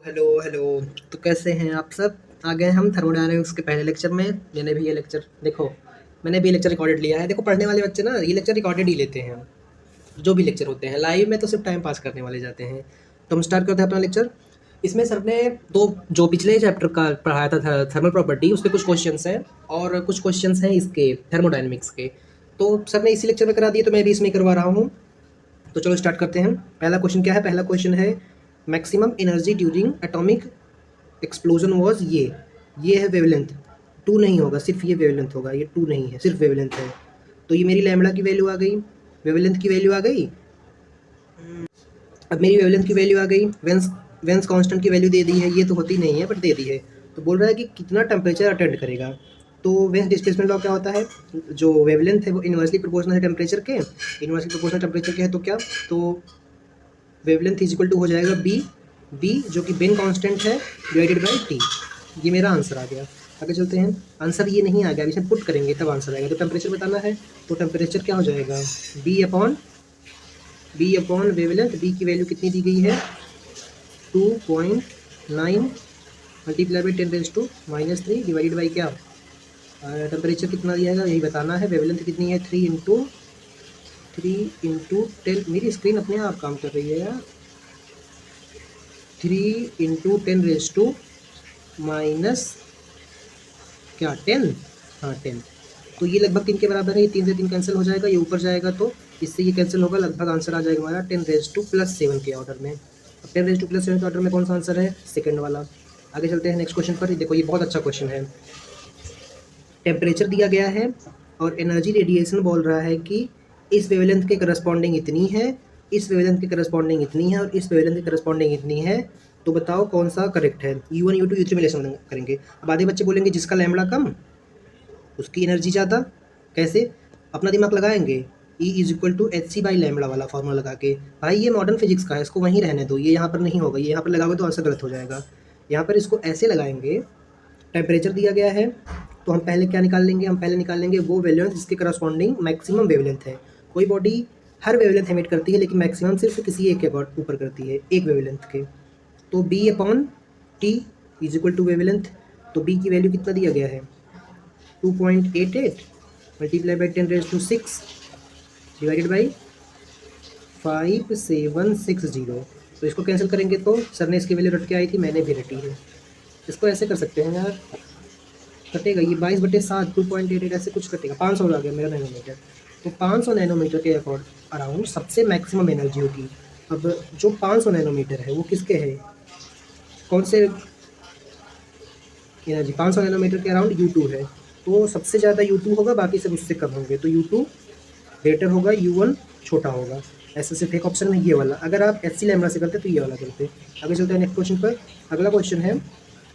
Hello hello. तो कैसे हैं आप सब? आ गए हम थर्मोडायनामिक्स के पहले लेक्चर में। मैंने भी ये लेक्चर देखो, मैंने भी ये लेक्चर रिकॉर्डेड लिया है। देखो, पढ़ने वाले बच्चे ना ये लेक्चर रिकॉर्डेड ही लेते हैं। जो भी लेक्चर होते हैं लाइव में तो सिर्फ टाइम पास करने वाले जाते हैं। तो हम स्टार्ट करते हैं अपना लेक्चर। इसमें सर ने दो जो पिछले चैप्टर का पढ़ाया था थर्मल प्रॉपर्टी, उसके कुछ क्वेश्चंस हैं और कुछ क्वेश्चंस हैं इसके थर्मोडायनामिक्स के। तो सर ने इसी लेक्चर में करा दिए, तो मैं भी इसमें करवा रहा हूँ। तो चलो स्टार्ट करते हैं। पहला क्वेश्चन क्या है? पहला क्वेश्चन है maximum energy during atomic explosion was ये है वेवलेंथ। टू नहीं होगा, सिर्फ ये वेवलेंथ होगा, ये टू नहीं है, सिर्फ वेवलेंथ है। तो ये मेरी लैम्बडा की वैल्यू आ गई, वेवलेंथ की वैल्यू आ गई। अब मेरी वेवलेंथ की वैल्यू आ गई। वेंस वेंस कांस्टेंट की वैल्यू दे दी है, ये तो होती नहीं है बट दे दी है। तो बोल रहा है कि कितना टेम्परेचर अटेंड करेगा। तो वेंस डिस्प्लेसमेंट लॉ क्या होता है? जो वेवलेंथ है वो इनवर्सली प्रोपोर्शनल है टेम्परेचर के। इनवर्सली प्रोपोर्शनल टेम्परेचर के है तो क्या, तो वेवलेंथ इज इक्वल टू हो जाएगा बी जो कि बेन कांस्टेंट है डिवाइडेड बाई टी। ये मेरा आंसर आ गया। आगे चलते हैं। आंसर ये नहीं आ गया, अभी इसे पुट करेंगे तब आंसर आएगा। तो टेम्परेचर बताना है, तो टेम्परेचर क्या हो जाएगा? B upon wavelength. बी की वैल्यू कितनी दी गई है? 2.9 मल्टीप्लाई बाई 10⁻³ डिवाइडेड बाई क्या, टेम्परेचर कितना दिया है यही बताना है। वेवलेंथ कितनी है? 3 इंटू 10। मेरी स्क्रीन अपने आप काम कर रही है यार। 3 इंटू 10⁻⁻, क्या 10? हाँ 10। तो ये लगभग 3 के बराबर है। ये 3 से 3 कैंसिल हो जाएगा, ये ऊपर जाएगा तो इससे ये कैंसिल होगा। लगभग आंसर आ जाएगा हमारा 10⁻+7 के ऑर्डर में। अब 10⁻+7 के ऑर्डर में कौन सा आंसर है? सेकंड वाला। आगे चलते हैं नेक्स्ट क्वेश्चन पर। देखो ये बहुत अच्छा क्वेश्चन है। टेम्परेचर दिया गया है और एनर्जी रेडिएशन बोल रहा है कि इस वेवलेंथ के करस्पॉन्डिंग इतनी है, इस वेवलेंथ के करस्पॉन्डिंग इतनी है और इस वेवलेंथ के करस्पॉन्डिंग इतनी है। तो बताओ कौन सा करेक्ट है? U1 U2 U3 में लेसन करेंगे। अब आधे बच्चे बोलेंगे जिसका लैम्बडा कम उसकी एनर्जी ज़्यादा। कैसे? अपना दिमाग लगाएंगे। E = hc/λ वाला फॉर्मूला लगा के। भाई ये मॉडर्न फिजिक्स का है, इसको वहीं रहने दो, ये यहाँ पर नहीं होगा। ये यहाँ पर लगाओगे तो आंसर गलत हो जाएगा। यहाँ पर इसको ऐसे लगाएंगे। टेम्परेचर दिया गया है तो हम पहले क्या निकाल लेंगे? हम पहले निकाल लेंगे वो वेवलेंथ जिसके करस्पॉन्डिंग मैक्सिमम वेवलेंथ है। कोई बॉडी हर वेवलेंथ एमिट करती है लेकिन मैक्सिमम सिर्फ किसी एक के ऊपर करती है, एक वेवलेंथ के। तो B/T = वेवलेंथ। तो बी की वैल्यू कितना दिया गया है? 2.88 मल्टीप्लाई बाई 10⁻6 डिवाइडेड बाई 5760। तो इसको कैंसिल करेंगे तो सर ने इसकी वैल्यू रट के आई थी, मैंने भी रटी है। इसको ऐसे कर सकते हैं यार, कटेगा ये 22/7 2.88 ऐसे कुछ कटेगा। 500 आ गया मेरा नैनोमीटर। तो 500 नैनोमीटर के अराउंड सबसे मैक्सिमम एनर्जी होगी। अब जो 500 नैनोमीटर है वो किसके है? कौन से एनर्जी? 500 नैनोमीटर के अराउंड U2 है। तो सबसे ज़्यादा U2 होगा, बाकी सब उससे कम होंगे। तो U2 ग्रेटर होगा, U1 छोटा होगा। ऐसे सिर्फ एक ऑप्शन में ये वाला। अगर आप HC लैम्बडा से करते तो ये वाला करते। आगे चलते हैं नेक्स्ट क्वेश्चन पर। अगला क्वेश्चन है,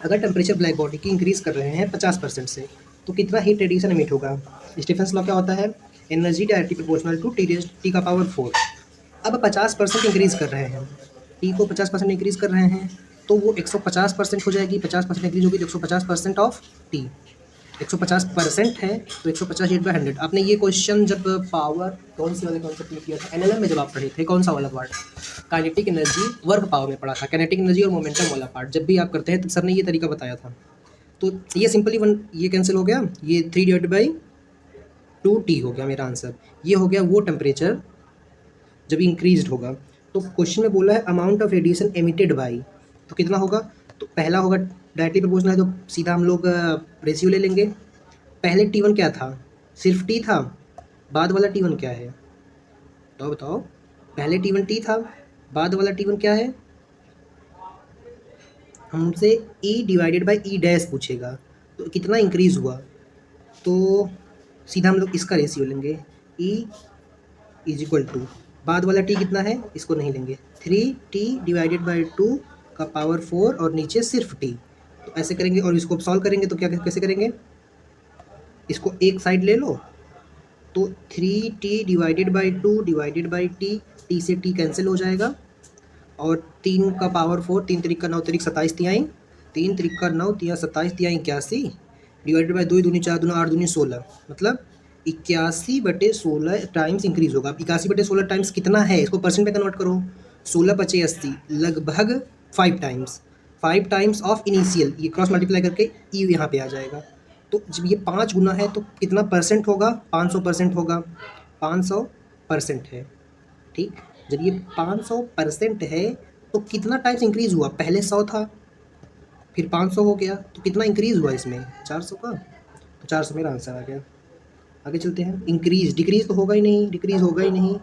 अगर टेम्परेचर ब्लैक बॉडी की इंक्रीज़ कर रहे हैं 50% से तो कितना हीट रेडिएशन एमिट होगा? स्टीफेंस लॉ क्या होता है? Energy directly proportional to T⁴। अब 50% इंक्रीज़ कर रहे हैं, टी को 50% इंक्रीज़ कर रहे हैं तो वो 150% हो जाएगी। 50% इंक्रीज होगी तो 150% ऑफ टी। 150% है तो 150 / 100। आपने ये क्वेश्चन जब पावर कौन से वाले कॉन्सेप्ट में किया था? एनएलएम में जब आप पढ़े थे, कौन सा वाला part? Kinetic energy work power में पढ़ा था। काइनेटिक एनर्जी और मोमेंटम वाला पार्ट जब भी आप करते हैं तो सर ने ये तरीका बताया था। तो ये सिंपली ये कैंसिल हो गया, ये 3/2T हो गया मेरा आंसर। ये हो गया वो टेम्परेचर जब इंक्रीज होगा। तो क्वेश्चन में बोला है amount of radiation emitted by, तो कितना होगा? तो पहला होगा डायरेक्टली प्रोपोर्शनल है तो सीधा हम लोग रेशियो ले लेंगे। पहले T1 क्या था? सिर्फ T था। बाद वाला T1 क्या है? तो बताओ, पहले T1 T था, बाद वाला T1 क्या है? हमसे E/E' पूछेगा तो कितना इंक्रीज हुआ। तो सीधा हम लोग इसका रेशियो लेंगे। E = बाद वाला T कितना है? इसको नहीं लेंगे। 3T/2 का पावर 4 और नीचे सिर्फ T। तो ऐसे करेंगे और इसको सॉल्व करेंगे तो क्या कैसे करेंगे? इसको एक साइड ले लो तो 3T/2 divided by T। T से T कैंसिल हो जाएगा और 3 का पावर 4, 3 3 का 9 3 27 तिहाई, 3 3 का 9 तिया 27 तिहाई 81 डिवाइडेड बाई 2 दूनी 4 दूना 8 दूनी 16, मतलब 81/16 टाइम्स इंक्रीज होगा। अब 81/16 टाइम्स कितना है? इसको परसेंट में कन्वर्ट करो। 16 × 5 = 80, लगभग 5 टाइम्स। 5 टाइम्स ऑफ इनिशियल, ये क्रॉस मल्टीप्लाई करके ई यहाँ पे आ जाएगा। तो जब ये 5 गुना है तो कितना परसेंट होगा, 500% होगा, 500% है। ठीक, जब ये 500% है तो कितना टाइम्स इंक्रीज हुआ, पहले 100 था फिर 500 हो गया, तो कितना इंक्रीज हुआ इसमें, 400 का। तो 400 मेरा आंसर आ गया। आगे चलते हैं। इंक्रीज, डिक्रीज तो होगा ही नहीं, डिक्रीज होगा ही नहीं,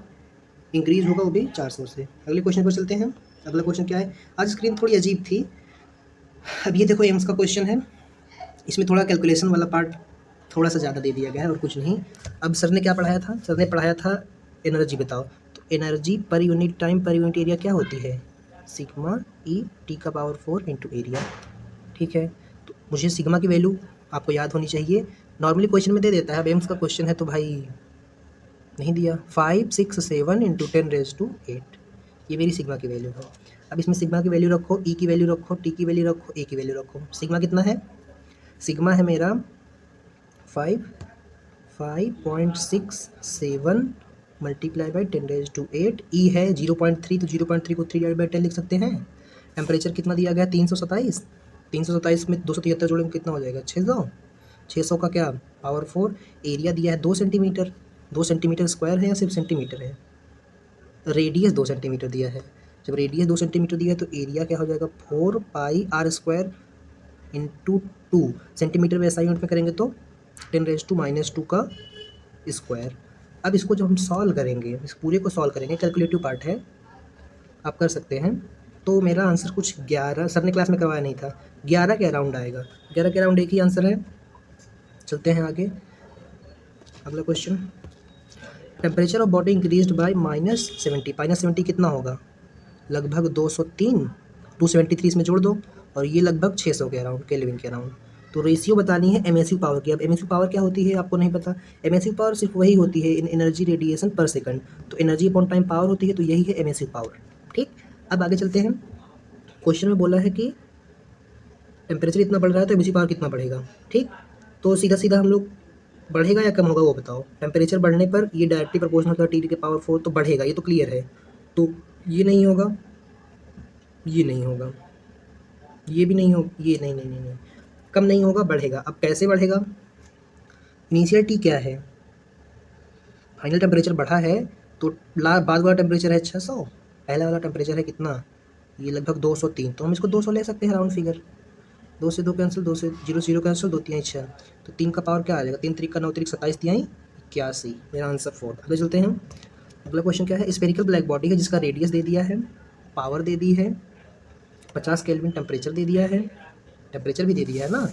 इंक्रीज होगा वो भी 400 से। अगले क्वेश्चन पर चलते हैं। अगला क्वेश्चन क्या है, आज स्क्रीन थोड़ी अजीब थी। अब ये देखो एम्स का क्वेश्चन है, इसमें थोड़ा कैलकुलेशन वाला पार्ट थोड़ा सा ज़्यादा दे दिया गया है और कुछ नहीं। अब सर ने क्या पढ़ाया था, सर ने पढ़ाया था एनर्जी बताओ। तो एनर्जी पर यूनिट टाइम पर यूनिट एरिया क्या होती है, सिग्मा ई टी का पावर 4 इंटू एरिया। ठीक है, तो मुझे सिग्मा की वैल्यू आपको याद होनी चाहिए। नॉर्मली क्वेश्चन में दे देता है, अब एम्स का क्वेश्चन है तो भाई नहीं दिया। 5 6 7 इंटू 10⁸, ये मेरी सिग्मा की वैल्यू है। अब इसमें सिग्मा की वैल्यू रखो, ई की वैल्यू रखो, टी की वैल्यू रखो, ए की वैल्यू रखो। सिग्मा कितना है, सिग्मा है मेरा 5.67 मल्टीप्लाई बाई 10⁸, ई है 0.3, तो 0.3 को 3/10 लिख सकते हैं। टेम्परेचर कितना दिया गया, 327, 327 में 273 जोड़ेंगे कितना हो जाएगा, 600, 600 का क्या पावर 4। एरिया दिया है 2 सेंटीमीटर, 2 सेंटीमीटर स्क्वायर है या सिर्फ सेंटीमीटर है, रेडियस 2 सेंटीमीटर दिया है। जब रेडियस 2 सेंटीमीटर दिया है तो एरिया क्या हो जाएगा, 4πr² इंटू 2, सेंटीमीटर में SI यूनिट में करेंगे तो 10⁻² का स्क्वायर। अब इसको जब हम सॉल्व करेंगे, इस पूरे को सॉल्व करेंगे, कैलकुलेटिव पार्ट है, आप कर सकते हैं। तो मेरा आंसर कुछ 11, सर ने क्लास में करवाया नहीं था, 11 के अराउंड आएगा। 11 के अराउंड एक ही आंसर है। चलते हैं आगे। अगला question, temperature of body increased by -70, -70 कितना होगा, लगभग 203, 273 इसमें जोड़ दो, और ये लगभग 600 के अराउंड, केल्विन के अराउंड। तो रेशियो बतानी है एमएसयू पावर की। अब एमएसयू पावर क्या होती है आपको नहीं पता, एमएसयू पावर सिर्फ वही होती है इन एनर्जी रेडिएशन पर सेकंड, तो एनर्जी अपॉन टाइम पावर होती है, तो यही है एमएसयू पावर। ठीक, अब आगे चलते हैं। क्वेश्चन में बोला है कि टेम्परेचर इतना बढ़ रहा है तो एमएसयू पावर कितना बढ़ेगा। ठीक, तो सीधा सीधा हम लोग बढ़ेगा या कम होगा वो बताओ। टेम्परेचर बढ़ने पर ये डायरेक्टली प्रोपोर्शनल होता है टी के पावर 4, तो बढ़ेगा, ये तो क्लियर है। तो ये नहीं होगा, ये नहीं होगा, ये भी नहीं हो, ये नहीं नहीं नहीं नहीं, कम नहीं होगा, बढ़ेगा। अब कैसे बढ़ेगा, इनिशियल टी क्या है, फाइनल टेम्परेचर बढ़ा है तो बाद वाला टेम्परेचर है 600, पहला वाला टेम्परेचर है कितना, ये लगभग 203, तो हम इसको 200 ले सकते हैं राउंड फिगर। 2 से 2 कैंसिल, 2 से 0 0 कैंसिल, 2 3 6, तो 3 का पावर क्या आ जाएगा, 3 3 का 9 3 27, 3 81, मेरा आंसर 4। आगे चलते हैं। अगला क्वेश्चन क्या है, स्फेरिकल ब्लैक बॉडी है जिसका रेडियस दे दिया है, पावर दे दी है, 50 केल्विन टेम्परेचर दे दिया है, टेम्परेचर भी दे दिया है ना,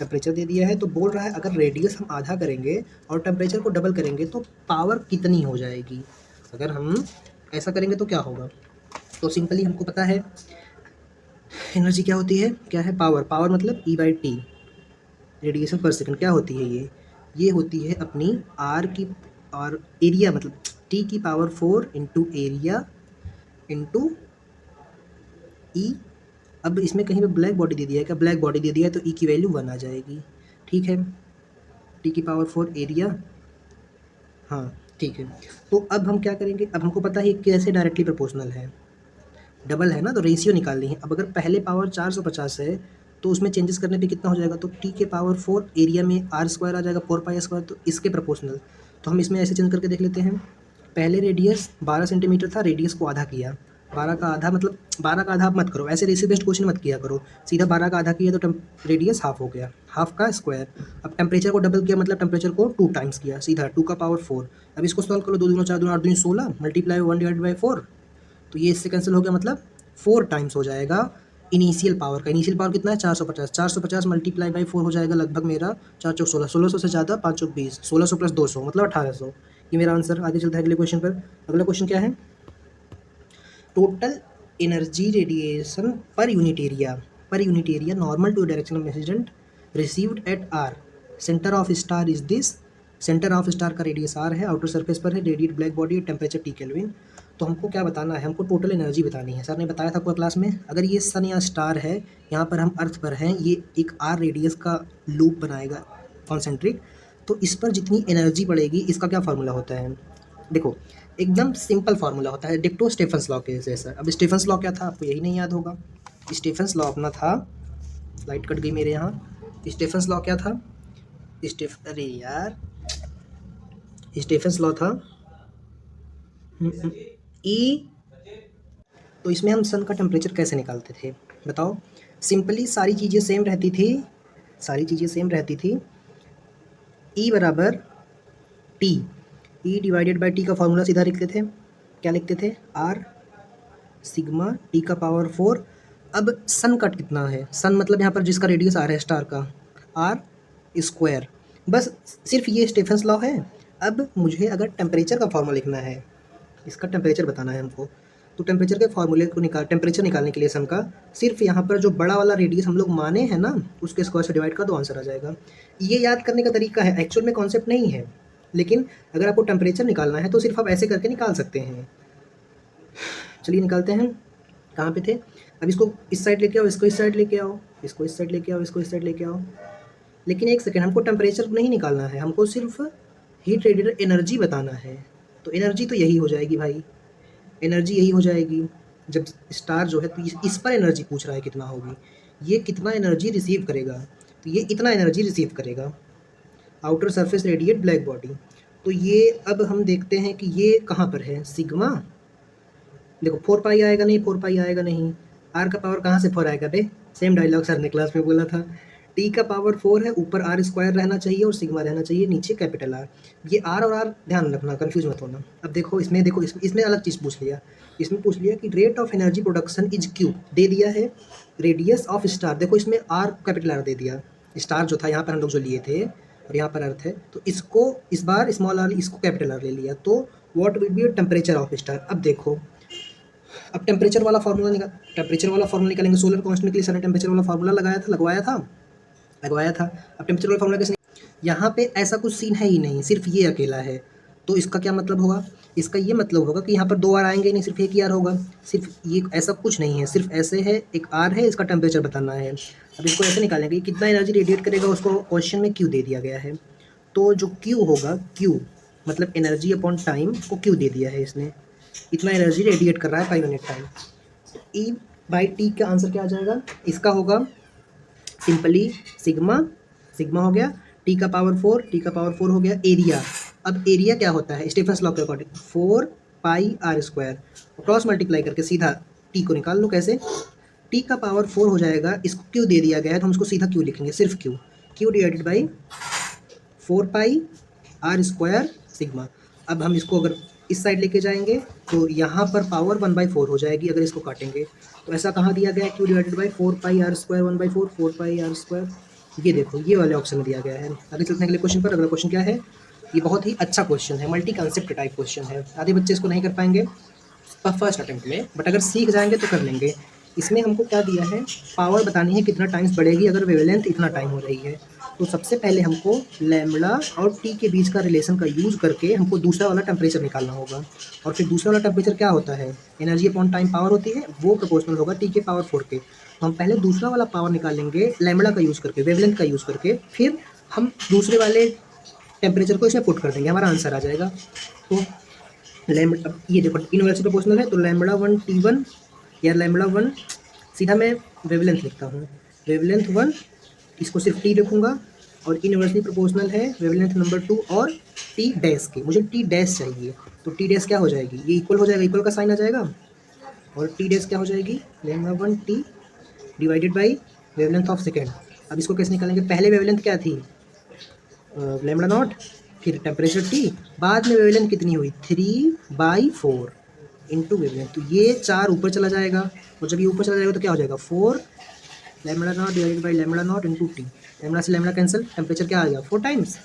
टेम्परेचर दे दिया है। तो बोल रहा है अगर रेडियस हम आधा करेंगे और टेम्परेचर को डबल करेंगे तो पावर कितनी हो जाएगी। अगर हम ऐसा करेंगे तो क्या होगा, तो सिंपली हमको पता है एनर्जी क्या होती है, क्या है पावर, पावर मतलब E/T, रेडिएशन पर सेकंड क्या होती है, ये होती है अपनी R की, और एरिया मतलब T की पावर 4 इंटू एरिया इंटू ई। अब इसमें कहीं पे ब्लैक बॉडी दे दिया है क्या, ब्लैक बॉडी दे दिया है तो ई की वैल्यू 1 आ जाएगी। ठीक है, टी की पावर 4 एरिया, हाँ ठीक है। तो अब हम क्या करेंगे, अब हमको पता है कैसे डायरेक्टली प्रोपोर्शनल है, डबल है ना, तो रेशियो निकालनी है। अब अगर पहले पावर 450 है तो उसमें चेंजेस करने पे कितना हो जाएगा, तो टी के पावर 4 एरिया में R² आ जाएगा 4πr², तो इसके प्रोपोर्शनल। तो हम इसमें ऐसे चेंज करके देख लेते हैं। पहले रेडियस 12 सेंटीमीटर था, रेडियस को आधा किया, 12 का आधा मतलब 12 का आधा आप मत करो, ऐसे रेशियो बेस्ड क्वेश्चन मत किया करो, सीधा 12 का आधा किया तो रेडियस हाफ हो गया, हाफ का स्क्वायर। अब टेम्परेचर को डबल किया मतलब टेम्परेचर को 2 टाइम्स किया, सीधा 2 का पावर 4। अब इसको सॉल्व करो, 2 दूना 4 दूना 8 दूनी 16, मल्टीप्लाई 1/4, तो ये इससे कैंसिल हो गया, मतलब 4 टाइम्स हो जाएगा इनिशियल पावर का। इनिशियल पावर कितना है 450, 450 मल्टीप्लाई बाई 4 हो जाएगा लगभग मेरा 4 चौक 16, 1600 से ज़्यादा 5 चौक 20, 1600 प्लस 200 मतलब 1800, ये मेरा आंसर। आगे चलता है अगले क्वेश्चन पर। अगला क्वेश्चन क्या है, total energy radiation per unit area normal to direction of incident received at R, centre of star is this, centre of star का रेडियस आर है, आउटर सरफेस पर है, radiate black body, temperature T kelvin. तो हमको क्या बताना है, हमको टोटल एनर्जी बतानी है। सर ने बताया था पूरा क्लास में, अगर ये सन या स्टार है, यहाँ पर हम अर्थ पर हैं, ये एक आर रेडियस का लूप बनाएगा कॉन्सेंट्रिक, तो इस पर जितनी एनर्जी पड़ेगी इसका क्या फार्मूला होता है, देखो एकदम सिंपल फार्मूला होता है, डिक्टो स्टेफन्स लॉ के जैसा। अब स्टेफन्स लॉ क्या था, आपको यही नहीं याद होगा, स्टीफेंस लॉ अपना था, लाइट कट गई मेरे यहाँ। स्टीफेंस लॉ क्या था? अरे यार, स्टीफेंस लॉ था ई। तो इसमें हम सन का टेम्परेचर कैसे निकालते थे बताओ? सिंपली सारी चीज़ें सेम रहती थी, सारी चीज़ें सेम रहती थी। ई बराबर T, E divided by T का फॉर्मूला सीधा लिखते थे। क्या लिखते थे? आर सिग्मा टी का पावर 4। अब सन का कितना है? सन मतलब यहाँ पर जिसका रेडियस आर है स्टार का, आर स्क्वायर। बस सिर्फ ये स्टीफेंस लॉ है। अब मुझे अगर टेम्परेचर का फॉर्मूला लिखना है, इसका टेम्परेचर बताना है हमको, तो टेम्परेचर के फॉर्मूले को टेम्परेचर निकालने के लिए सन का सिर्फ यहाँ पर जो बड़ा वाला रेडियस हम लोग माने हैं ना, उसके स्क्वायर से डिवाइड कर दो, आंसर आ जाएगा। ये याद करने का तरीका है, एक्चुअल में कॉन्सेप्ट नहीं है। लेकिन अगर आपको टेम्परेचर निकालना है तो सिर्फ आप ऐसे करके निकाल सकते हैं। चलिए निकालते हैं। कहाँ पे थे? अब इसको इस साइड लेके आओ, इसको इस साइड लेके आओ, इसको इस साइड लेके आओ, इसको इस साइड लेके आओ। लेकिन एक सेकेंड, हमको टेम्परेचर नहीं निकालना है, हमको सिर्फ हीट रेडिएटर एनर्जी बताना है। तो एनर्जी तो यही हो जाएगी भाई, एनर्जी यही हो जाएगी। जब स्टार जो है तो इस पर एनर्जी पूछ रहा है कितना होगी, ये कितना एनर्जी रिसीव करेगा, तो ये इतना एनर्जी रिसीव करेगा। Outer surface radiate black body. तो ये अब हम देखते हैं कि ये कहाँ पर है, सिग्मा। देखो 4 पाई आएगा नहीं, 4 पाई आएगा नहीं। आर का पावर कहाँ से 4 आएगा बे? सेम डायलॉग सर ने क्लास में बोला था। टी का पावर 4 है, ऊपर आर स्क्वायर रहना चाहिए और सिग्मा रहना चाहिए, नीचे कैपिटल आर। ये आर और आर ध्यान रखना, कंफ्यूज मत होना। अब देखो इसमें, देखो इसमें अलग चीज़ पूछ लिया। इसमें पूछ लिया कि rate of energy production is Q, दे दिया है। रेडियस ऑफ स्टार, देखो इसमें आर कैपिटल आर दे दिया। स्टार जो था यहाँ पर हम लोग जो लिए थे और यहाँ पर अर्थ है, तो इसको इस बार स्मॉल आर, इसको कैपिटल आर ले लिया। तो what will be temperature of star. अब देखो, अब टेम्परेचर वाला फार्मूला निकालेंगे। सोलर कांस्टेंट के लिए सारा टेम्परेचर वाला फार्मूला लगवाया था। अब टेम्परेचर वाला फार्मूला कैसे? यहाँ पे ऐसा कुछ सीन है ही नहीं, सिर्फ ये अकेला है। तो इसका क्या मतलब होगा? इसका ये मतलब होगा कि यहाँ पर 2 आर आएंगे ही नहीं, सिर्फ एक ही आर होगा। सिर्फ ये, ऐसा कुछ नहीं है, सिर्फ ऐसे है, एक आर है, इसका टेम्परेचर बताना है। अब इसको ऐसे निकालेंगे कि कितना एनर्जी रेडिएट करेगा, उसको क्वेश्चन में क्यू दे दिया गया है। तो जो क्यू होगा, क्यू मतलब एनर्जी अपॉन टाइम को क्यू दे दिया है इसने। इतना एनर्जी रेडिएट कर रहा है 5 minute time. E by T का आंसर क्या आ जाएगा? इसका होगा सिंपली सिग्मा हो गया, टी का पावर 4 हो गया एरिया। अब एरिया क्या होता है स्टीफेंस लॉ के according? 4 pi R square. Cross multiply करके सीधा टी को निकाल लो। कैसे? टी का पावर 4 हो जाएगा, इसको क्यू दे दिया गया है तो हम इसको सीधा क्यू लिखेंगे, सिर्फ Q divided by 4 pi R square sigma. अब हम इसको अगर इस साइड लेके जाएंगे तो यहाँ पर पावर 1/4 हो जाएगी अगर इसको काटेंगे। तो ऐसा कहाँ दिया गया है? Q divided by 4 pi R square 1/4, 4 pi R square. ये देखो, ये वाले ऑप्शन में दिया गया है। आगे चलने के लिए क्वेश्चन पर। अगला क्वेश्चन क्या है? ये बहुत ही अच्छा क्वेश्चन है, मल्टी कॉन्सेप्ट टाइप क्वेश्चन है। आधे बच्चे इसको नहीं कर पाएंगे फर्स्ट अटेम्प्ट में, बट अगर सीख जाएंगे तो कर लेंगे। इसमें हमको क्या दिया है? पावर बतानी है कितना टाइम्स बढ़ेगी अगर वेवलेंथ इतना टाइम हो रही है। तो सबसे पहले हमको लैम्बडा और टी के बीच का रिलेशन का यूज़ करके हमको दूसरा वाला टेम्परेचर निकालना होगा। और फिर दूसरा वाला टेम्परेचर क्या होता है? एनर्जी अपॉन टाइम पावर होती है, वो प्रोपोर्शनल होगा टी के पावर 4 के। तो हम पहले दूसरा वाला पावर निकालेंगे लैम्बडा का यूज़ करके, वेवलेंथ का यूज़ करके, फिर हम दूसरे वाले टेम्परेचर को इसमें पुट कर देंगे, हमारा आंसर आ जाएगा। तो लैम्बडा, ये देखो इनवर्सली प्रोपोर्शनल है, तो लैम्बडा 1 T1 या लैम्बडा 1, सीधा मैं वेवलेंथ लिखता हूँ, वेवलेंथ 1, इसको सिर्फ टी लिखूँगा। और इनवर्सली प्रोपोर्शनल है वेवलेंथ नंबर 2 और टी डैश के, मुझे टी डैश चाहिए। तो टी डैश क्या हो जाएगी? ये इक्वल हो जाएगा, इक्वल का साइन आ जाएगा। और टी डैश क्या हो जाएगी? Lambda 1 T divided by wavelength of second. अब इसको कैसे निकालेंगे? पहले वेवलेंथ क्या थी? लैम्बडा नॉट, फिर टेम्परेचर टी, बाद में वेवलेंथ कितनी हुई? 3/4 इंटू वेवलेंथ। तो ये 4 ऊपर चला जाएगा, और जब ये ऊपर चला जाएगा तो क्या हो जाएगा? 4 lambda naught divided by lambda naught into T. Lambda से लैम्बडा कैंसिल, टेम्परेचर क्या आ गया? 4 टाइम्स।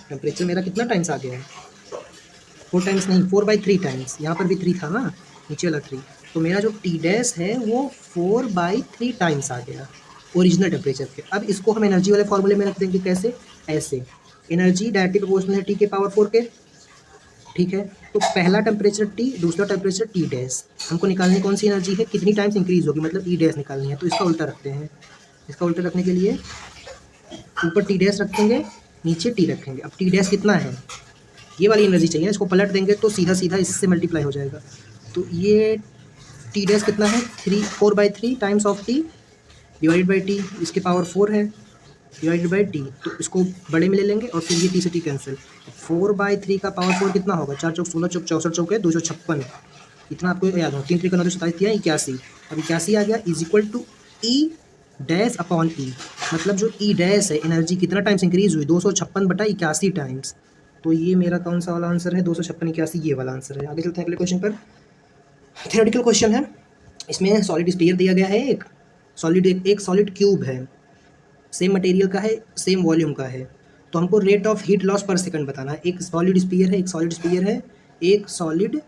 टेम्परेचर मेरा कितना टाइम्स आ गया है? 4 टाइम्स नहीं, 4/3 टाइम्स। यहाँ पर भी 3 था ना, नीचे वाला 3। तो मेरा जो टी डैश है वो 4/3 टाइम्स आ गया ओरिजिनल टेम्परेचर के। अब इसको हम एनर्जी वाले फॉर्मूले में रख देंगे। कैसे? ऐसे, एनर्जी डायरेक्टली प्रोपोर्शनल है टी के पावर 4 के, ठीक है। तो पहला टेम्परेचर टी, दूसरा टेम्परेचर टी डैश। हमको निकालनी कौन सी एनर्जी है, कितनी टाइम्स इंक्रीज होगी, मतलब ई डैश निकालनी है। तो इसका उल्टा रखते हैं। इसका उल्टा रखने के लिए ऊपर टी डैश रखेंगे, नीचे टी रखेंगे। अब टी डैश कितना है? ये वाली एनर्जी चाहिए, इसको पलट देंगे तो सीधा सीधा इससे मल्टीप्लाई हो जाएगा। तो ये टी डैश कितना है 4/3 times of T divided by T, इसके पावर 4 है डिवाइडेड बाई टी, तो इसको बड़े में ले लेंगे और फिर ये टी से टी कैंसिल। 4/3 का पावर 4 कितना होगा, 4 चौक 16 चौक 64 चौक है 256, इतना आपको याद हो। 3 3 का 9 27 दिया 81, अब 81 आ गया is equal to E dash upon E, मतलब जो ई डैश है एनर्जी कितना टाइम्स इंक्रीज हुई 256/81 टाइम्स। तो ये मेरा कौन सा वाला आंसर है 256 81, ये वाला आंसर है। आगे चलते हैं अगले क्वेश्चन पर। थ्योरेटिकल क्वेश्चन है, इसमें सॉलिड स्फीयर दिया गया है, एक सॉलिड क्यूब है, सेम मटेरियल का है सेम वॉल्यूम का है, तो हमको rate of heat loss per second बताना है। एक सॉलिड स्फीयर है, एक सॉलिड स्फीयर है, एक सॉलिड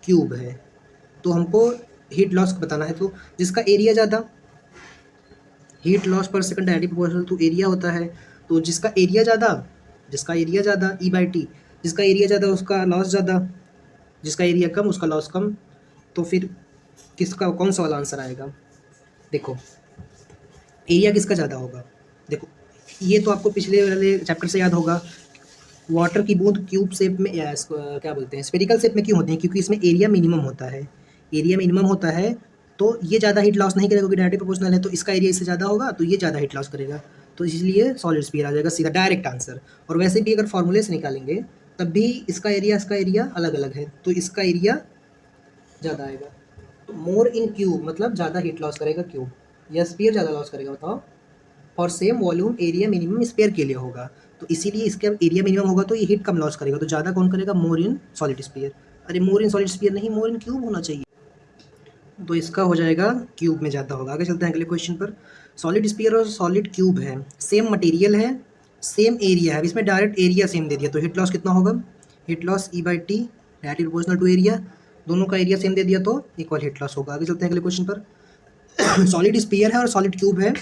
क्यूब है, तो हमको हीट लॉस बताना है। तो जिसका एरिया ज़्यादा, heat loss per second directly proportional to area होता है, तो जिसका एरिया ज़्यादा ई बाई टी, जिसका एरिया ज़्यादा उसका लॉस ज़्यादा, जिसका एरिया कम उसका लॉस कम। तो फिर किसका कौन सा वाला आंसर आएगा, देखो एरिया किसका ज़्यादा होगा। देखो ये तो आपको पिछले वाले चैप्टर से याद होगा, वाटर की बूंद क्यूब शेप में या क्या बोलते हैं स्फेरिकल शेप में क्यों होती है, क्योंकि इसमें एरिया मिनिमम होता है, एरिया मिनिमम होता है तो ये ज़्यादा हीट लॉस नहीं करेगा क्योंकि डायरेक्टली प्रोपोर्शनल है, तो इसका एरिया इससे ज़्यादा होगा तो ये ज़्यादा हीट लॉस करेगा, तो इसलिए सॉलिड स्फीयर आ जाएगा सीधा डायरेक्ट आंसर। और वैसे भी अगर फॉर्मूले से निकालेंगे तब भी इसका एरिया अलग अलग है, तो इसका एरिया ज़्यादा आएगा। तो मोर इन क्यूब मतलब ज़्यादा हीट लॉस करेगा क्यूब, या स्फीयर ज़्यादा लॉस करेगा बताओ। और same volume area minimum sphere के लिए होगा, तो इसीलिए इसके एरिया मिनिमम होगा तो ये हीट कम लॉस करेगा, तो ज़्यादा कौन करेगा, मोर इन सॉलिड स्फीयर। अरे मोर इन सॉलिड स्फीयर नहीं, मोर इन क्यूब होना चाहिए, तो इसका हो जाएगा क्यूब में ज़्यादा होगा। आगे चलते हैं अगले क्वेश्चन पर। सॉलिड स्फीयर और सॉलिड क्यूब है, सेम मटेरियल है सेम एरिया है, इसमें डायरेक्ट एरिया सेम दे दिया तो हीट लॉस कितना होगा, heat loss E by T directly proportional to area, दोनों का एरिया सेम दे दिया तो इक्वल हीट लॉस होगा। आगे चलते हैं अगले क्वेश्चन पर। सॉलिड स्फीयर है और सॉलिड क्यूब है,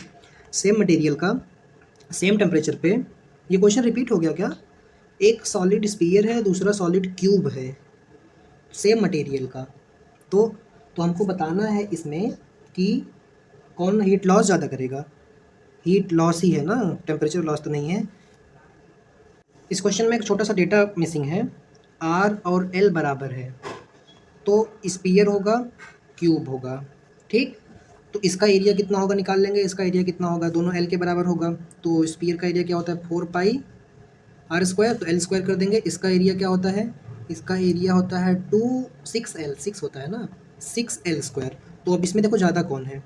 सेम मटेरियल का सेम टेम्परेचर पे। ये क्वेश्चन रिपीट हो गया क्या, एक सॉलिड स्फीयर है दूसरा सॉलिड क्यूब है सेम मटेरियल का, तो हमको बताना है इसमें कि कौन हीट लॉस ज़्यादा करेगा, हीट लॉस ही है ना, टेम्परेचर लॉस तो नहीं है। इस क्वेश्चन में एक छोटा सा डेटा मिसिंग है, आर और एल बराबर है तो स्फीयर होगा क्यूब होगा, ठीक। तो इसका एरिया कितना होगा निकाल लेंगे, इसका एरिया कितना होगा, दोनों एल के बराबर होगा, तो स्फीयर का एरिया क्या होता है 4 पाई r², तो एल स्क्वायर कर देंगे। इसका एरिया क्या होता है, इसका एरिया होता है 6L, 6 होता है ना 6L²। तो अब इसमें देखो ज़्यादा कौन है,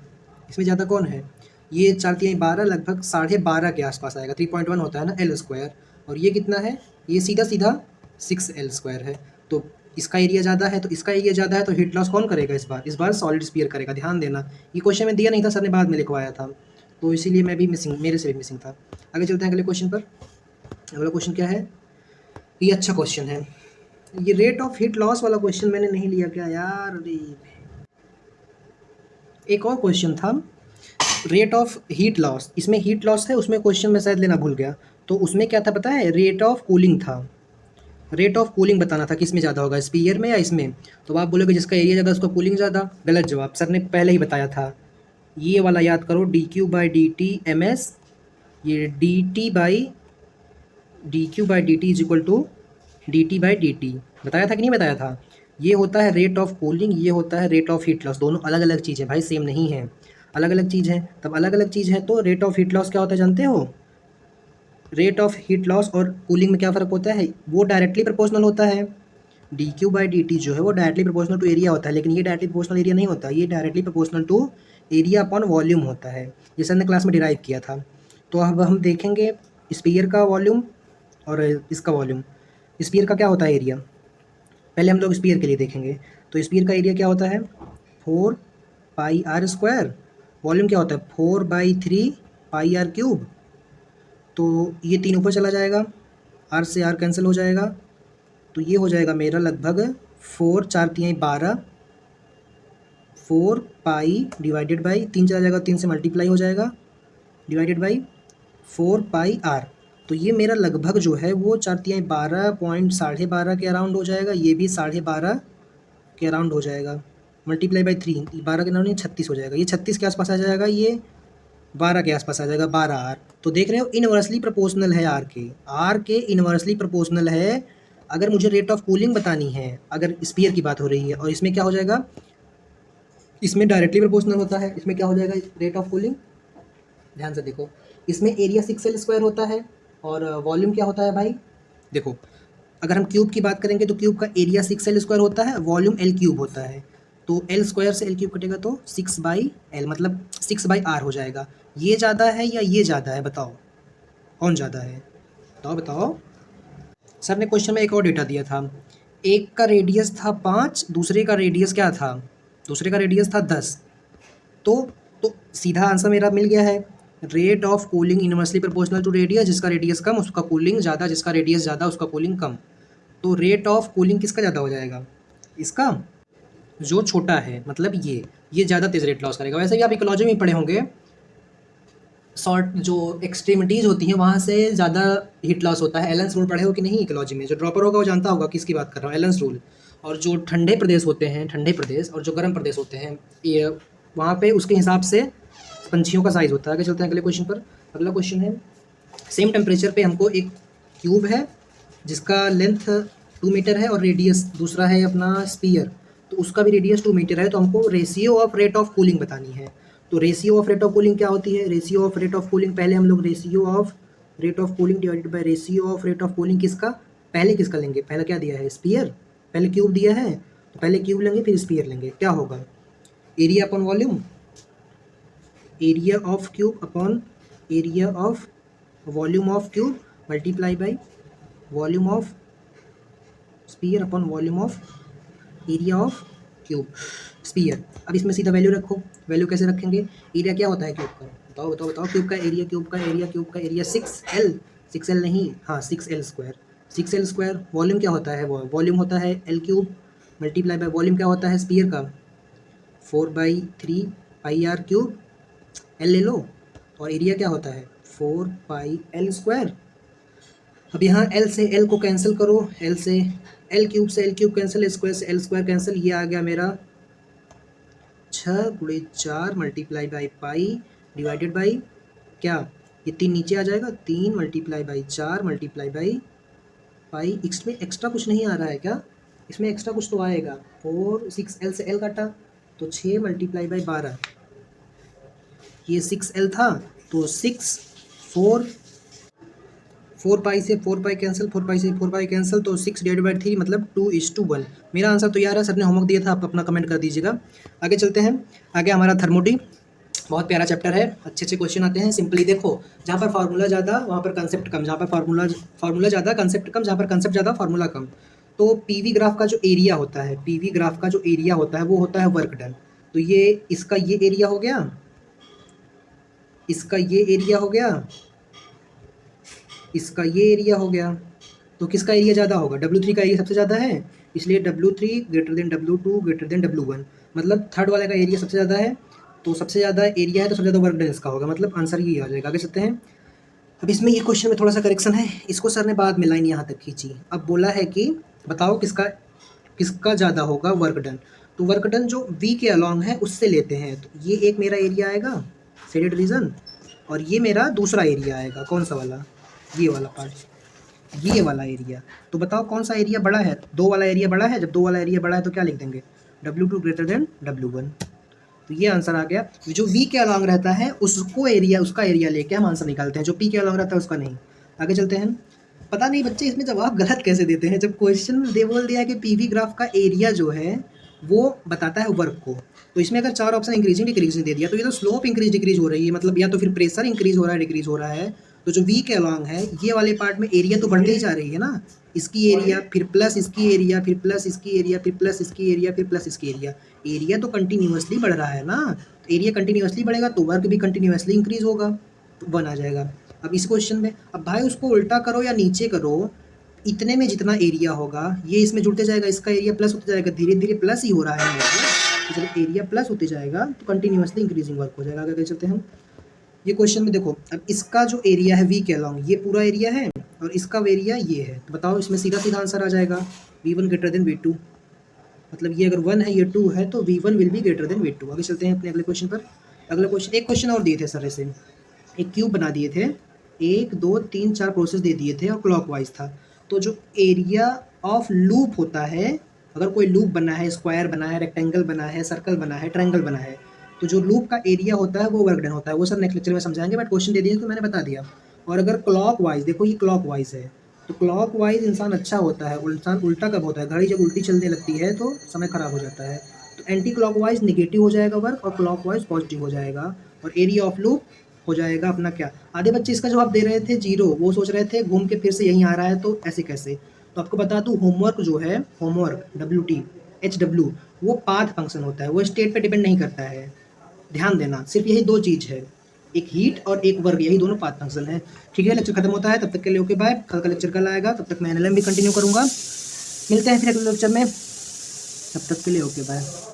इसमें ज़्यादा कौन है, ये 4 3 12 लगभग 12.5 के आसपास आएगा, 3.1 होता है ना L², और ये कितना है, ये सीधा 6L² है, तो इसका एरिया ज़्यादा है, तो इसका एरिया ज़्यादा है तो हीट लॉस कौन करेगा इस बार सॉलिड स्फीयर करेगा। ध्यान देना ये क्वेश्चन में दिया नहीं था, सर ने बाद में लिखवाया था, तो इसीलिए मैं भी मिसिंग, मेरे से भी मिसिंग था। आगे चलते हैं अगले क्वेश्चन पर। अगला क्वेश्चन क्या है, ये अच्छा क्वेश्चन है, ये रेट ऑफ हीट लॉस वाला क्वेश्चन मैंने नहीं लिया क्या यार, अरे एक और क्वेश्चन था रेट ऑफ हीट लॉस, इसमें हीट लॉस है, उसमें क्वेश्चन मैं शायद लेना भूल गया, तो उसमें क्या था पता है, रेट ऑफ कूलिंग था, रेट ऑफ कूलिंग बताना था कि इसमें ज़्यादा होगा स्फीयर में या इसमें। तो आप बोलोगे जिसका एरिया ज़्यादा उसका कूलिंग ज़्यादा, गलत जवाब, सर ने पहले ही बताया था, ये वाला याद करो dQ/dt ms, ये dQ/dt is equal to dt/dt, बताया था कि नहीं बताया था। ये होता है रेट ऑफ कूलिंग, ये होता है रेट ऑफ हीट लॉस, दोनों अलग अलग चीज़ है भाई, सेम नहीं है, अलग अलग चीज़ है। तब अलग अलग चीज़ है तो रेट ऑफ हीट लॉस क्या होता है जानते हो, रेट ऑफ हीट लॉस और कूलिंग में क्या फ़र्क होता है, वो डायरेक्टली प्रोपोर्शनल होता है, dQ/dt जो है वो डायरेक्टली प्रोपोर्शनल टू एरिया होता है, लेकिन ये डायरेक्टली प्रोपोर्शनल एरिया नहीं होता, ये directly proportional to area upon volume होता है, जैसे हमने क्लास में डिराइव किया था। तो अब हम देखेंगे स्फीयर का वॉल्यूम और इसका वॉल्यूम। स्फीयर का क्या होता है एरिया, पहले हम लोग स्फीयर के लिए देखेंगे, तो स्फीयर का एरिया क्या होता है 4 पाई r², वॉल्यूम क्या होता है 4/3 पाई r³, तो ये 3 ऊपर चला जाएगा, r से r कैंसिल हो जाएगा, तो ये हो जाएगा मेरा लगभग 4 4 3 12, 4 पाई डिवाइडेड बाई 3 चला जाएगा, 3 से मल्टीप्लाई हो जाएगा डिवाइडेड बाई 4 पाई r, तो ये मेरा लगभग जो है वो 4 3 12 पॉइंट 12.5 के अराउंड हो जाएगा, ये भी 12.5 के अराउंड हो जाएगा, मल्टीप्लाई बाई 3 12 के अराउंड 36 हो जाएगा, ये 36 के आसपास आ जाएगा, ये 12 के आसपास आ जाएगा 12 r। तो देख रहे हो इनवर्सली प्रोपोर्शनल है r के इनवर्सली प्रोपोर्शनल है। अगर मुझे रेट ऑफ कूलिंग बतानी है, अगर स्फीयर की बात हो रही है, और इसमें क्या हो जाएगा इसमें डायरेक्टली प्रोपोर्शनल होता है। इसमें क्या हो जाएगा रेट ऑफ कूलिंग, ध्यान से देखो, इसमें एरिया 6L² होता है और वॉल्यूम क्या होता है भाई, देखो अगर हम क्यूब की बात करेंगे तो क्यूब का एरिया 6L² होता है, वॉल्यूम L³ होता है। तो L² से L³ कटेगा तो 6/L, मतलब 6/R हो जाएगा। ये ज़्यादा है या ये ज़्यादा है, बताओ कौन ज़्यादा है, बताओ बताओ। सर ने क्वेश्चन में एक और डेटा दिया था, एक का रेडियस था 5, दूसरे का रेडियस क्या था, दूसरे का रेडियस था 10। तो सीधा आंसर मेरा मिल गया है, rate of cooling inversely proportional to radius, जिसका रेडियस कम उसका कूलिंग ज़्यादा, जिसका रेडियस ज़्यादा उसका कूलिंग कम। तो रेट ऑफ कूलिंग किसका ज़्यादा हो जाएगा, इसका, जो छोटा है, मतलब ये ज़्यादा तेज़ रेट लॉस करेगा। वैसे भी आप इकोलॉजी में पढ़े होंगे, शॉर्ट जो एक्सट्रीमिटीज़ होती हैं वहाँ से ज़्यादा हीट लॉस होता है। एलेंस रूल पढ़े हो कि नहीं इकोलॉजी में, जो ड्रॉपर होगा वो जानता होगा किसकी बात कर रहा हूँ, एलेंस रूल। और जो ठंडे प्रदेश होते हैं, ठंडे प्रदेश, और जो गर्म प्रदेश होते हैं, ये वहाँ पे उसके हिसाब से पंछियों का साइज़ होता है। आगे चलते हैं अगले क्वेश्चन पर। अगला क्वेश्चन है, सेम टेम्परेचर पे हमको एक क्यूब है जिसका लेंथ 2 मीटर है और रेडियस दूसरा है अपना स्पीयर, तो उसका भी रेडियस 2 मीटर है। तो हमको ratio of rate of cooling बतानी है। तो ratio of rate of cooling क्या होती है, ratio of rate of cooling, पहले हम लोग ratio of rate of cooling divided by ratio of rate of cooling किसका, पहले किसका लेंगे, पहले क्या दिया है स्पीयर, पहले क्यूब दिया है तो पहले क्यूब लेंगे फिर स्पीयर लेंगे। क्या होगा, area upon volume, area of cube upon area of volume of cube multiply by volume of sphere upon volume of area of cube sphere. अब इसमें सीधा वैल्यू रखो, वैल्यू कैसे रखेंगे, एरिया क्या होता है क्यूब का, बताओ बताओ बताओ, क्यूब का एरिया, क्यूब का एरिया, क्यूब का एरिया 6L नहीं, हाँ 6L², 6L²। वॉल्यूम क्या होता है, वॉल्यूम होता है L³ मल्टीप्लाई बाय वॉल्यूम क्या होता है स्पीयर का 4/3πr³, L ले लो, और एरिया क्या होता है 4πL²। अब यहाँ L से L को कैंसिल करो, L से L³ से L³ कैंसिल, स्क्वायर से L² कैंसिल, ये आ गया मेरा 6×4 multiply by pi divided by क्या, ये 3 नीचे आ जाएगा, 3 multiply by 4 multiply by pi. इसमें एक्स्ट्रा कुछ नहीं आ रहा है क्या, इसमें एक्स्ट्रा कुछ तो आएगा, 6L से L काटा तो 6 मल्टीप्लाई बाई 12, ये 6L था तो 4 पाई से 4 पाई कैंसिल, 4 पाई से 4 पाई कैंसिल, तो 6/3 मतलब 2:1। मेरा आंसर तो यार है, सर ने होमवर्क दिया था, आप अपना कमेंट कर दीजिएगा। आगे चलते हैं, आगे हमारा थर्मोडी, बहुत प्यारा चैप्टर है, अच्छे अच्छे क्वेश्चन आते हैं। सिंपली देखो, जहाँ पर फार्मूला ज़्यादा वहाँ पर कंसेप्ट कम, जहाँ पर फार्मूला ज़्यादा कंसेप्ट कम, जहाँ पर कंसेप्ट ज़्यादा फार्मूला कम। तो पीवी ग्राफ का जो एरिया होता है, पीवी ग्राफ का जो एरिया होता है वो होता है वर्क डन। तो ये इसका ये एरिया हो गया, इसका ये एरिया हो गया, इसका ये एरिया हो गया, तो किसका एरिया ज़्यादा होगा, W3 का एरिया सबसे ज़्यादा है, इसलिए W3 greater than W2 greater than W1, मतलब थर्ड वाले का एरिया सबसे ज़्यादा है, तो सबसे ज़्यादा एरिया है तो सबसे ज़्यादा वर्क डन इसका होगा, मतलब आंसर ये आ जाएगा। आगे चलते हैं। अब इसमें ये क्वेश्चन में थोड़ा सा करेक्शन है, इसको सर ने बाद में लाइन यहाँ तक खींची। अब बोला है कि बताओ किसका किसका ज़्यादा होगा वर्क डन, तो वर्क डन जो V के अलॉन्ग है उससे लेते हैं। तो ये एक मेरा एरिया आएगा शेडेड रीजन, और ये मेरा दूसरा एरिया आएगा, कौन सा वाला, ये वाला पार्ट, ये वाला एरिया। तो बताओ कौन सा एरिया बड़ा है, 2 वाला एरिया बड़ा है, जब 2 वाला एरिया बड़ा है तो क्या लिख देंगे W2 ग्रेटर देन W1। तो ये आंसर आ गया, जो V के अलॉन्ग रहता है उसको एरिया, उसका एरिया लेके हम आंसर निकालते हैं, जो P के अलॉन्ग रहता है उसका नहीं। आगे चलते हैं। पता नहीं बच्चे इसमें जवाब गलत कैसे देते हैं, जब क्वेश्चन में दे बोल दिया कि पीवी ग्राफ का एरिया जो है वो बताता है वर्क को, तो इसमें अगर 4 ऑप्शन इंक्रीजिंग डिक्रीजिंग दे दिया तो ये तो स्लोप इंक्रीज डिक्रीज हो रही है, मतलब या तो फिर प्रेशर इंक्रीज हो रहा है डिक्रीज हो रहा है। तो जो V के अलॉन्ग है ये वाले पार्ट में एरिया तो बढ़ते ही जा रही है ना, इसकी एरिया फिर प्लस इसकी एरिया फिर प्लस इसकी एरिया फिर प्लस इसकी एरिया फिर प्लस इसकी एरिया, एरिया तो कंटिन्यूअसली बढ़ रहा है ना, तो एरिया कंटिन्यूअसली बढ़ेगा तो वर्क भी कंटिन्यूअसली इंक्रीज होगा, तो 1 आ जाएगा। अब इस क्वेश्चन में, अब भाई उसको उल्टा करो या नीचे करो, इतने में जितना एरिया होगा ये इसमें जुड़ते जाएगा, इसका एरिया प्लस होते जाएगा, धीरे धीरे प्लस ही हो रहा है, तो जब एरिया प्लस होते जाएगा तो कंटिन्यूअसली इंक्रीजिंग वर्क हो जाएगा। आगे चलते हैं। ये क्वेश्चन में देखो, अब इसका जो एरिया है V के अलॉन्ग ये पूरा एरिया है और इसका एरिया ये है, तो बताओ इसमें सीधा सीधा आंसर आ जाएगा V1 ग्रेटर देन V2, मतलब ये अगर 1 है ये 2 है तो V1 will be greater than V2। आगे चलते हैं अपने अगले क्वेश्चन पर। अगला क्वेश्चन, एक क्वेश्चन और दिए थे सर, ऐसे एक क्यूब बना दिए थे, 1 2 3 4 प्रोसेस दे दिए थे और क्लॉकवाइज था। तो जो एरिया ऑफ लूप होता है अगर कोई लूप बना है, स्क्वायर बना है, रेक्टेंगल बना है, सर्कल बना है, ट्रायंगल बना है, तो जो लूप का एरिया होता है वो वर्क डन होता है। वो सर नेक्स्ट लेक्चर में समझाएंगे, बट क्वेश्चन दे दिए तो मैंने बता दिया। और अगर क्लॉक वाइज, देखो ये क्लॉक वाइज है, तो क्लॉक वाइज इंसान अच्छा होता है, इंसान उल्टा कब होता है? घड़ी जब उल्टी चलने लगती है तो समय खराब हो जाता है। तो एंटी क्लॉक वाइज निगेटिव हो जाएगा वर्क, और क्लॉक वाइज पॉजिटिव हो जाएगा, और एरिया ऑफ लूप हो जाएगा अपना क्या। आधे बच्चे इसका जवाब दे रहे थे 0, वो सोच रहे थे घूम के फिर से यहीं आ रहा है तो ऐसे कैसे। तो आपको बता दूं, होमवर्क जो है, होमवर्क WT HW, वो पाथ फंक्शन होता है, वो स्टेट पे डिपेंड नहीं करता है। ध्यान देना, सिर्फ यही दो चीज़ है, एक हीट और एक वर्ग, यही दोनों पाथ फंक्शन है। ठीक है, लेक्चर खत्म होता है, तब तक के लिए ओके बाय। कल का लेक्चर कल आएगा, तब तक मैं NLM भी कंटिन्यू करूँगा। मिलते हैं फिर अगले लेक्चर में, तब तक के लिए ओके बाय।